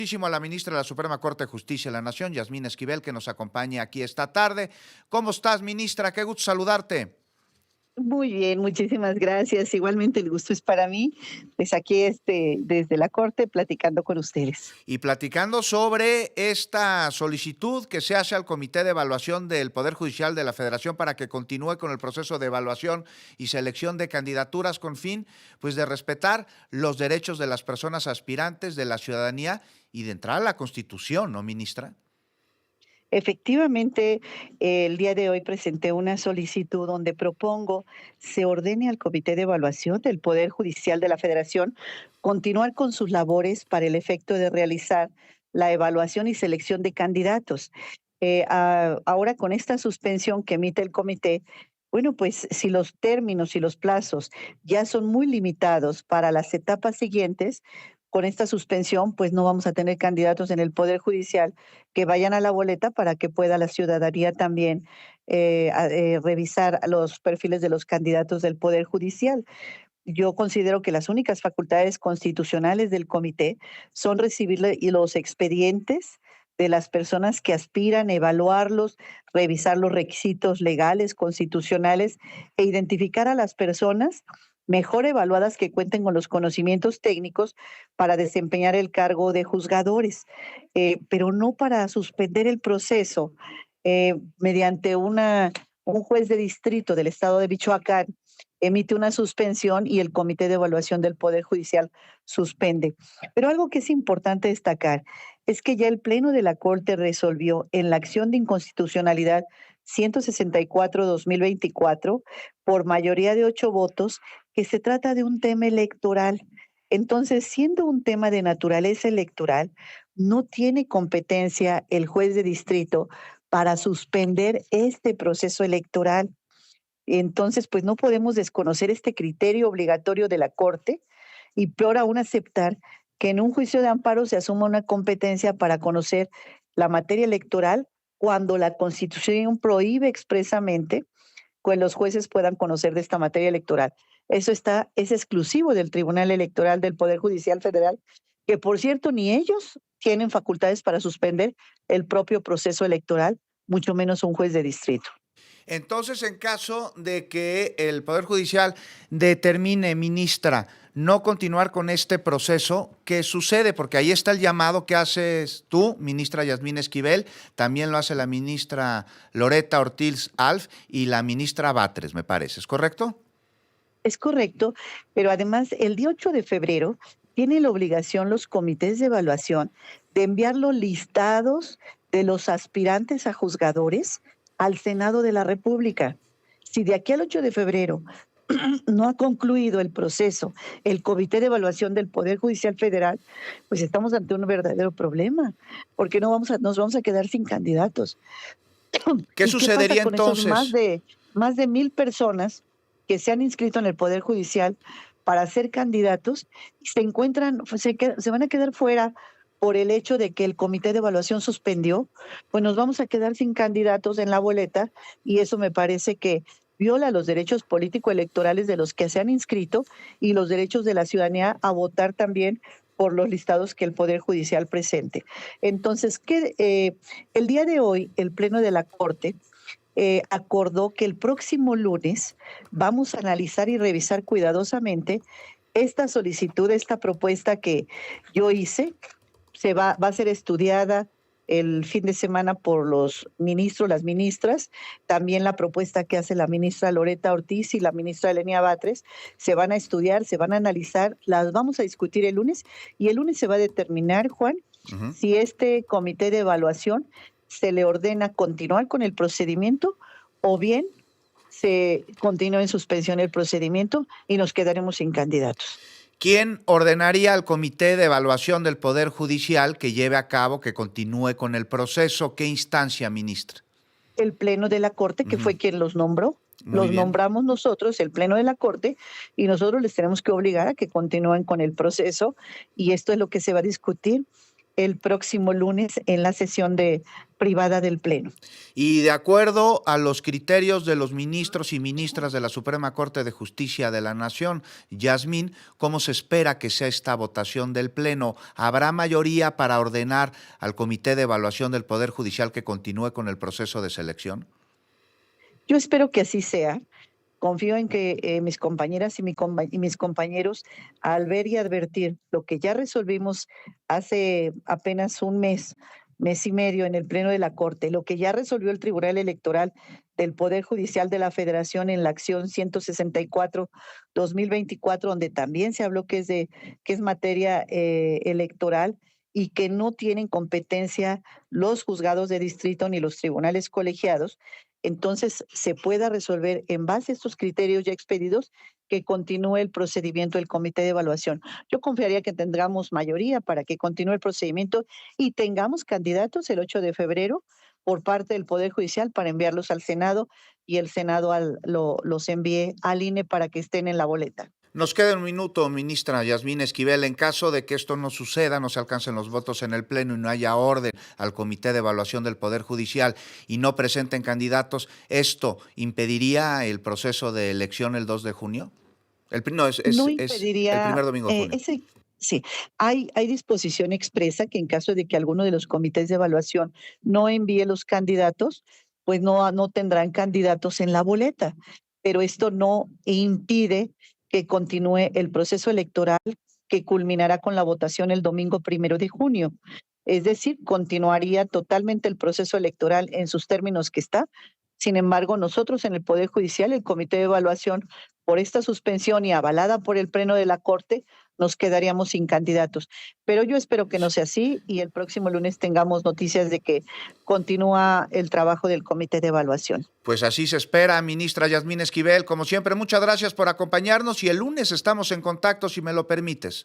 Muchísimo a la ministra de la Suprema Corte de Justicia de la Nación, Yasmín Esquivel, que nos acompaña aquí esta tarde. ¿Cómo estás, ministra? Qué gusto saludarte. Muy bien, muchísimas gracias. Igualmente el gusto es para mí, pues aquí desde la corte platicando con ustedes. Y platicando sobre esta solicitud que se hace al Comité de Evaluación del Poder Judicial de la Federación para que continúe con el proceso de evaluación y selección de candidaturas con fin, pues, de respetar los derechos de las personas aspirantes, de la ciudadanía y de entrar a la Constitución, ¿no, ministra? Efectivamente, el día de hoy presenté una solicitud donde propongo se ordene al Comité de Evaluación del Poder Judicial de la Federación continuar con sus labores para el efecto de realizar la evaluación y selección de candidatos. Ahora con esta suspensión que emite el comité, bueno, pues si los términos y los plazos ya son muy limitados para las etapas siguientes, con esta suspensión, pues no vamos a tener candidatos en el Poder Judicial que vayan a la boleta para que pueda la ciudadanía también revisar los perfiles de los candidatos del Poder Judicial. Yo considero que las únicas facultades constitucionales del comité son recibir los expedientes de las personas que aspiran, evaluarlos, revisar los requisitos legales, constitucionales e identificar a las personas mejor evaluadas que cuenten con los conocimientos técnicos para desempeñar el cargo de juzgadores, pero no para suspender el proceso mediante un juez de distrito del estado de Michoacán emite una suspensión y el Comité de Evaluación del Poder Judicial suspende. Pero algo que es importante destacar es que ya el Pleno de la Corte resolvió en la acción de inconstitucionalidad 164-2024 por mayoría de 8 votos que se trata de un tema electoral. Entonces, siendo un tema de naturaleza electoral, no tiene competencia el juez de distrito para suspender este proceso electoral. Entonces, pues no podemos desconocer este criterio obligatorio de la Corte y peor aún aceptar que en un juicio de amparo se asuma una competencia para conocer la materia electoral cuando la Constitución prohíbe expresamente que los jueces puedan conocer de esta materia electoral. Es exclusivo del Tribunal Electoral del Poder Judicial Federal, que por cierto ni ellos tienen facultades para suspender el propio proceso electoral, mucho menos un juez de distrito. Entonces, en caso de que el Poder Judicial determine, ministra, no continuar con este proceso, ¿qué sucede? Porque ahí está el llamado que haces tú, ministra Yasmín Esquivel, también lo hace la ministra Loreta Ortiz Alf y la ministra Batres, me parece, ¿es correcto? Es correcto, pero además el día 8 de febrero tienen la obligación los comités de evaluación de enviar los listados de los aspirantes a juzgadores al Senado de la República. Si de aquí al 8 de febrero no ha concluido el proceso, el Comité de Evaluación del Poder Judicial Federal, pues estamos ante un verdadero problema, porque nos vamos a quedar sin candidatos. ¿Qué ¿Y qué pasa sucedería con esos entonces? más de 1,000 personas que se han inscrito en el Poder Judicial para ser candidatos y se encuentran, pues, se van a quedar fuera por el hecho de que el comité de evaluación suspendió? Pues nos vamos a quedar sin candidatos en la boleta y eso me parece que viola los derechos político-electorales de los que se han inscrito y los derechos de la ciudadanía a votar también por los listados que el Poder Judicial presente. Entonces, el día de hoy, el Pleno de la Corte acordó que el próximo lunes vamos a analizar y revisar cuidadosamente esta solicitud, esta propuesta que yo hice. Va a ser estudiada el fin de semana por los ministros, las ministras, también la propuesta que hace la ministra Loreta Ortiz y la ministra Elenia Batres, se van a estudiar, se van a analizar, las vamos a discutir el lunes y el lunes se va a determinar, Juan, Ujú. si este comité de evaluación se le ordena continuar con el procedimiento o bien se continúa en suspensión el procedimiento y nos quedaremos sin candidatos. ¿Quién ordenaría al Comité de Evaluación del Poder Judicial que lleve a cabo, que continúe con el proceso? ¿Qué instancia, ministra? El Pleno de la Corte, que Ujú. fue quien los nombró. Muy Los bien. nombramos nosotros, el Pleno de la Corte, y nosotros les tenemos que obligar a que continúen con el proceso, y esto es lo que se va a discutir. el próximo lunes en la sesión privada del Pleno. Y de acuerdo a los criterios de los ministros y ministras de la Suprema Corte de Justicia de la Nación, Yasmín, ¿cómo se espera que sea esta votación del Pleno? ¿Habrá mayoría para ordenar al Comité de Evaluación del Poder Judicial que continúe con el proceso de selección? Yo espero que así sea. Confío en que mis compañeras y mis compañeros, al ver y advertir lo que ya resolvimos hace apenas un mes, mes y medio en el Pleno de la Corte, lo que ya resolvió el Tribunal Electoral del Poder Judicial de la Federación en la acción 164-2024, donde también se habló que es materia electoral y que no tienen competencia los juzgados de distrito ni los tribunales colegiados, entonces se pueda resolver en base a estos criterios ya expedidos que continúe el procedimiento del comité de evaluación. Yo confiaría que tengamos mayoría para que continúe el procedimiento y tengamos candidatos el 8 de febrero por parte del Poder Judicial para enviarlos al Senado y el Senado los envíe al INE para que estén en la boleta. Nos queda un minuto, ministra Yasmín Esquivel. En caso de que esto no suceda, no se alcancen los votos en el Pleno y no haya orden al Comité de Evaluación del Poder Judicial y no presenten candidatos, ¿esto impediría el proceso de elección el 2 de junio? No, No es el impediría primer domingo de junio. sí, hay disposición expresa que en caso de que alguno de los comités de evaluación no envíe los candidatos, pues no tendrán candidatos en la boleta. Pero esto no impide que continúe el proceso electoral que culminará con la votación el domingo 1 de junio. Es decir, continuaría totalmente el proceso electoral en sus términos que está. Sin embargo, nosotros en el Poder Judicial, el Comité de Evaluación, por esta suspensión y avalada por el Pleno de la Corte, nos quedaríamos sin candidatos. Pero yo espero que no sea así y el próximo lunes tengamos noticias de que continúa el trabajo del Comité de Evaluación. Pues así se espera, ministra Yasmín Esquivel. Como siempre, muchas gracias por acompañarnos y el lunes estamos en contacto, si me lo permites.